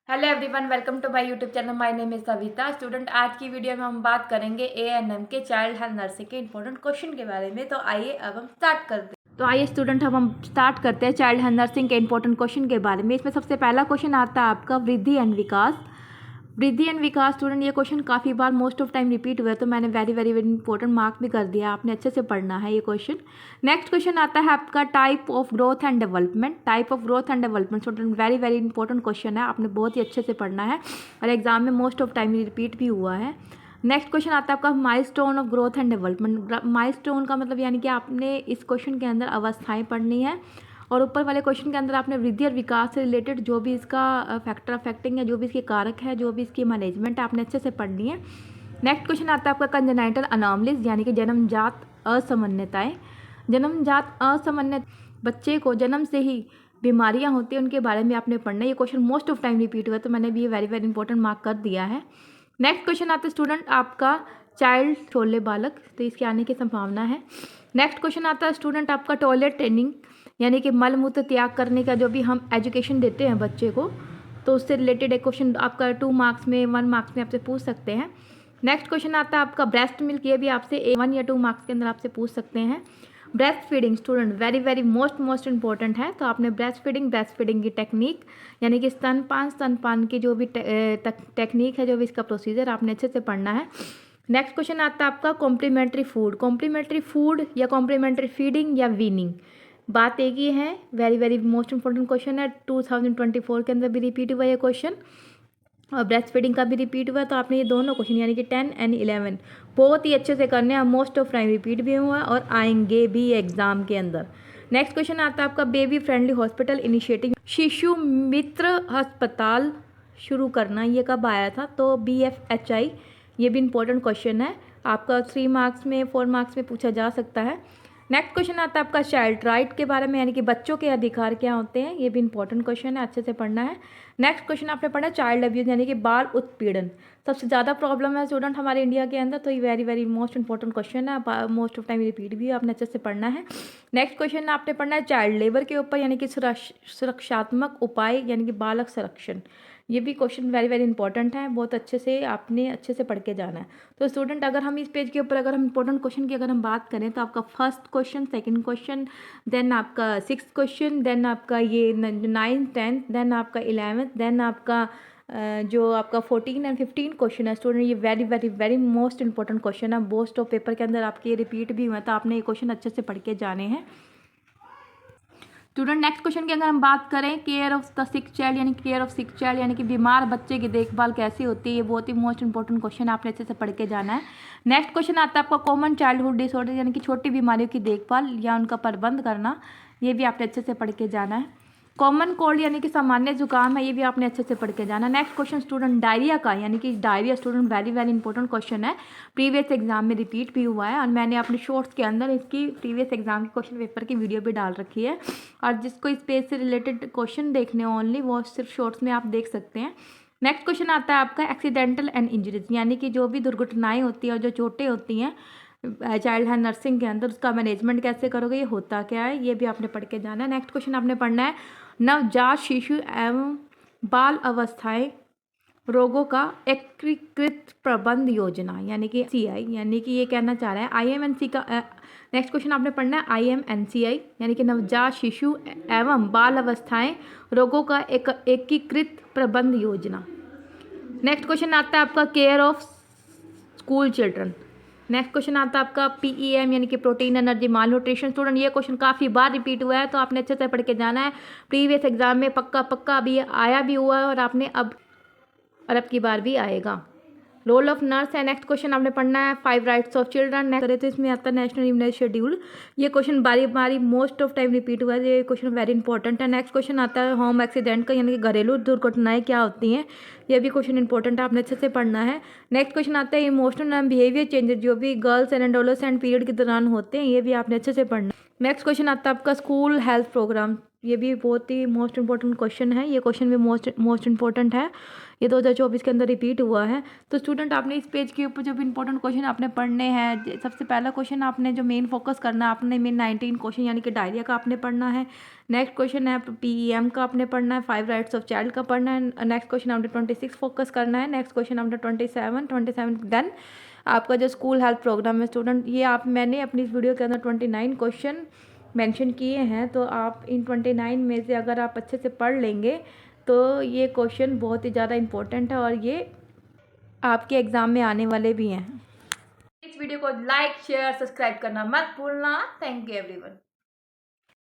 Hello everyone, welcome to my YouTube channel. My name is Savita. Student, आज की video में हम बात करेंगे एएनएम के चाइल्ड हेल्थ नर्सिंग के इंपॉर्टेंट क्वेश्चन के बारे में। तो आइए अब हम स्टार्ट करते हैं। तो आइए स्टूडेंट, अब हम स्टार्ट करते हैं चाइल्ड हेल्थ नर्सिंग के इंपॉर्टेंट क्वेश्चन के बारे में। इसमें सबसे पहला क्वेश्चन आता है आपका वृद्धि एंड विकास। वृद्धि एंड विकास स्टूडेंट, ये क्वेश्चन काफ़ी बार मोस्ट ऑफ टाइम रिपीट हुआ है, तो मैंने very very very important mark भी कर दिया। आपने अच्छे से पढ़ना है ये क्वेश्चन। नेक्स्ट क्वेश्चन आता है आपका type of growth and development. Type of growth and development student very very important question है, आपने बहुत ही अच्छे से पढ़ना है और एग्जाम में मोस्ट ऑफ टाइम रिपीट भी हुआ है। नेक्स्ट क्वेश्चन आता है आपका milestone of growth and development. Milestone का मतलब यानी कि आपने इस क्वेश्चन के अंदर अवस्थाएं पढ़नी है और ऊपर वाले क्वेश्चन के अंदर आपने वृद्धि और विकास से रिलेटेड जो भी इसका फैक्टर अफेक्टिंग है, जो भी इसके कारक है, जो भी इसकी मैनेजमेंट है, आपने अच्छे से पढ़नी है। नेक्स्ट क्वेश्चन आता है आपका कंजेनाइटल अनॉमलीज यानी कि जन्मजात असामान्यताएं। जन्मजात असामान्य बच्चे को जन्म से ही बीमारियां होती हैं, उनके बारे में आपने पढ़ना है। ये question most of time repeat हुआ है, तो मैंने भी ये वेरी वेरी इंपॉर्टेंट मार्क कर दिया है। नेक्स्ट क्वेश्चन आता है स्टूडेंट आपका चाइल्ड छोले बालक, तो इसके आने की संभावना है। नेक्स्ट क्वेश्चन आता है स्टूडेंट आपका टॉयलेट ट्रेनिंग यानी कि मल मूत्र त्याग करने का जो भी हम एजुकेशन देते हैं बच्चे को, तो उससे रिलेटेड एक क्वेश्चन आपका 2 मार्क्स में 1 मार्क्स में आपसे पूछ सकते हैं। नेक्स्ट क्वेश्चन आता है आपका ब्रेस्ट मिल्क, ये भी आपसे 1 या 2 मार्क्स के अंदर आपसे पूछ सकते हैं। Breast feeding student very very most important है, तो आपने ब्रेस्ट फीडिंग की टेक्निक यानी कि स्तनपान की जो भी टेक्निक है, जो भी इसका प्रोसीजर, आपने अच्छे से पढ़ना है। नेक्स्ट क्वेश्चन आता है आपका कॉम्प्लीमेंट्री फूड या कॉम्प्लीमेंट्री फीडिंग या वीनिंग, बात एक ही है। Very very most important question है, 2024 के अंदर भी रिपीट हुआ ये क्वेश्चन और ब्रेस्ट फीडिंग का भी रिपीट हुआ। तो आपने ये दोनों क्वेश्चन यानी कि 10 एंड 11 बहुत ही अच्छे से करने हैं, मोस्ट ऑफ टाइम रिपीट भी हुआ और आएंगे भी एग्जाम के अंदर। नेक्स्ट क्वेश्चन आता है आपका बेबी फ्रेंडली हॉस्पिटल इनिशिएटिव, शिशु मित्र अस्पताल शुरू करना, ये कब आया था? तो BFHI, ये भी इंपॉर्टेंट क्वेश्चन है, आपका 3 मार्क्स में 4 मार्क्स में पूछा जा सकता है। नेक्स्ट क्वेश्चन आता है आपका चाइल्ड राइट के बारे में यानी कि बच्चों के अधिकार क्या होते हैं, ये भी इंपॉर्टेंट क्वेश्चन है, अच्छे से पढ़ना है। नेक्स्ट क्वेश्चन आपने पढ़ा चाइल्ड अब्यूज यानी कि बाल उत्पीड़न, सबसे ज़्यादा प्रॉब्लम है स्टूडेंट हमारे इंडिया के अंदर, तो ये very very most important question है, मोस्ट ऑफ टाइम रिपीट भी आपने अच्छे से पढ़ना है। नेक्स्ट क्वेश्चन आपने पढ़ना है चाइल्ड लेबर के ऊपर यानी कि सुरक्षात्मक उपाय यानी कि बालक संरक्षण, ये भी क्वेश्चन वेरी वेरी इंपॉर्टेंट है, बहुत अच्छे से आपने अच्छे से पढ़ के जाना है। तो स्टूडेंट, अगर हम इस पेज के ऊपर अगर हम इंपॉर्टेंट क्वेश्चन की अगर हम बात करें तो आपका first question, second question, then आपका 6th क्वेश्चन, देन आपका ये 9th 10th, देन आपका 11th, देन आपका जो आपका 14 एंड 15 क्वेश्चन है स्टूडेंट, ये very very very most important question है, मोस्ट ऑफ पेपर के अंदर आपके रिपीट भी हुए, तो आपने ये क्वेश्चन अच्छे से पढ़ के जाने हैं स्टूडेंट। नेक्स्ट क्वेश्चन की अगर हम बात करें care of the sick child यानी कि बीमार बच्चे की देखभाल कैसे होती है, ये बहुत ही मोस्ट इंपॉर्टेंट क्वेश्चन है, आपने अच्छे से पढ़ के जाना है। नेक्स्ट क्वेश्चन आता है आपका कॉमन चाइल्डहुड डिसऑर्डर यानी कि छोटी बीमारियों की देखभाल या उनका प्रबंध करना, ये भी आपने अच्छे से पढ़ के जाना है। कॉमन कोल्ड यानी कि सामान्य जुकाम है, ये भी आपने अच्छे से पढ़ के जाना। नेक्स्ट क्वेश्चन स्टूडेंट डायरिया का यानी कि diarrhoea student very very important question है, प्रीवियस एग्जाम में रिपीट भी हुआ है और मैंने अपने शॉर्ट्स के अंदर इसकी प्रीवियस एग्जाम की क्वेश्चन पेपर की वीडियो भी डाल रखी है, और जिसको इस पेज से रिलेटेड क्वेश्चन देखने ओनली, वो सिर्फ शॉर्ट्स में आप देख सकते हैं। नेक्स्ट क्वेश्चन आता है आपका एक्सीडेंटल एंड इंजरीज यानी कि जो भी दुर्घटनाएं होती हैं और जो चोटें होती हैं चाइल्ड हेल्थ नर्सिंग के अंदर, उसका मैनेजमेंट कैसे करोगे, ये होता क्या है, ये भी आपने पढ़ के जाना है। नेक्स्ट क्वेश्चन आपने पढ़ना है नवजात शिशु एवं बाल अवस्थाएं रोगों का एकीकृत प्रबंध योजना यानी कि CI, यानी कि ये कहना चाह रहा है IMNC का। नेक्स्ट क्वेश्चन आपने पढ़ना है IMNCI यानी कि नवजात शिशु एवं बाल अवस्थाएं रोगों का एक एकीकृत प्रबंध योजना। नेक्स्ट क्वेश्चन आता है आपका care of school children. Next question आता है आपका PEM यानी कि प्रोटीन एनर्जी माल न्यूट्रिशन स्टूडेंट, ये क्वेश्चन काफ़ी बार रिपीट हुआ है, तो आपने अच्छे से पढ़ के जाना है, प्रीवियस एग्जाम में पक्का अभी आया भी हुआ है और आपने अब की बार भी आएगा। रोल ऑफ नर्स है। नेक्स्ट क्वेश्चन आपने पढ़ना है 5 राइट्स ऑफ चिल्ड्रन। नेक्स्ट करें तो इसमें आता है नेशनल इम्यूनाइज शेड्यूल, ये क्वेश्चन बारी मोस्ट ऑफ टाइम रिपीट हुआ है, ये क्वेश्चन वेरी इंपॉर्टेंट है। नेक्स्ट क्वेश्चन आता है होम एक्सीडेंट का यानी कि घरेलू दुर्घटनाएं क्या होती हैं, ये भी क्वेश्चन इंपॉर्टेंट है, आपने अच्छे से पढ़ना है। नेक्स्ट क्वेश्चन आता है इमोशनल एंड बिहेवियर चेंजेस जो भी गर्ल्स एंड एडोलेसेंट पीरियड के दौरान होते हैं, ये भी आपने अच्छे से पढ़ना है। नेक्स्ट क्वेश्चन आता है आपका स्कूल हेल्थ प्रोग्राम ये भी बहुत ही मोस्ट इम्पोर्टेंट क्वेश्चन है, ये क्वेश्चन भी मोस्ट इम्पोर्टेंट है, ये 2024 के अंदर रिपीट हुआ है। तो स्टूडेंट आपने इस पेज के ऊपर जो भी इंपॉर्टेंट क्वेश्चन आपने पढ़ने हैं, सबसे पहला क्वेश्चन आपने जो मेन फोकस करना है, आपने मेन 19 क्वेश्चन यानी कि डायरिया का आपने पढ़ना है। नेक्स्ट क्वेश्चन है PEM का आपने पढ़ना है, 5 राइट्स ऑफ चाइल्ड का पढ़ना है। नेक्स्ट क्वेश्चन आपने 26 फोकस करना है। नेक्स्ट क्वेश्चन आपने 27 देन आपका जो स्कूल हेल्थ प्रोग्राम है स्टूडेंट, ये मैंने अपनी इस वीडियो के अंदर 29 क्वेश्चन मेंशन किए हैं। तो आप इन 29 में से अगर आप अच्छे से पढ़ लेंगे तो ये क्वेश्चन बहुत ही ज़्यादा इम्पोर्टेंट है और ये आपके एग्ज़ाम में आने वाले भी हैं। इस वीडियो को लाइक शेयर सब्सक्राइब करना मत भूलना। Thank you everyone.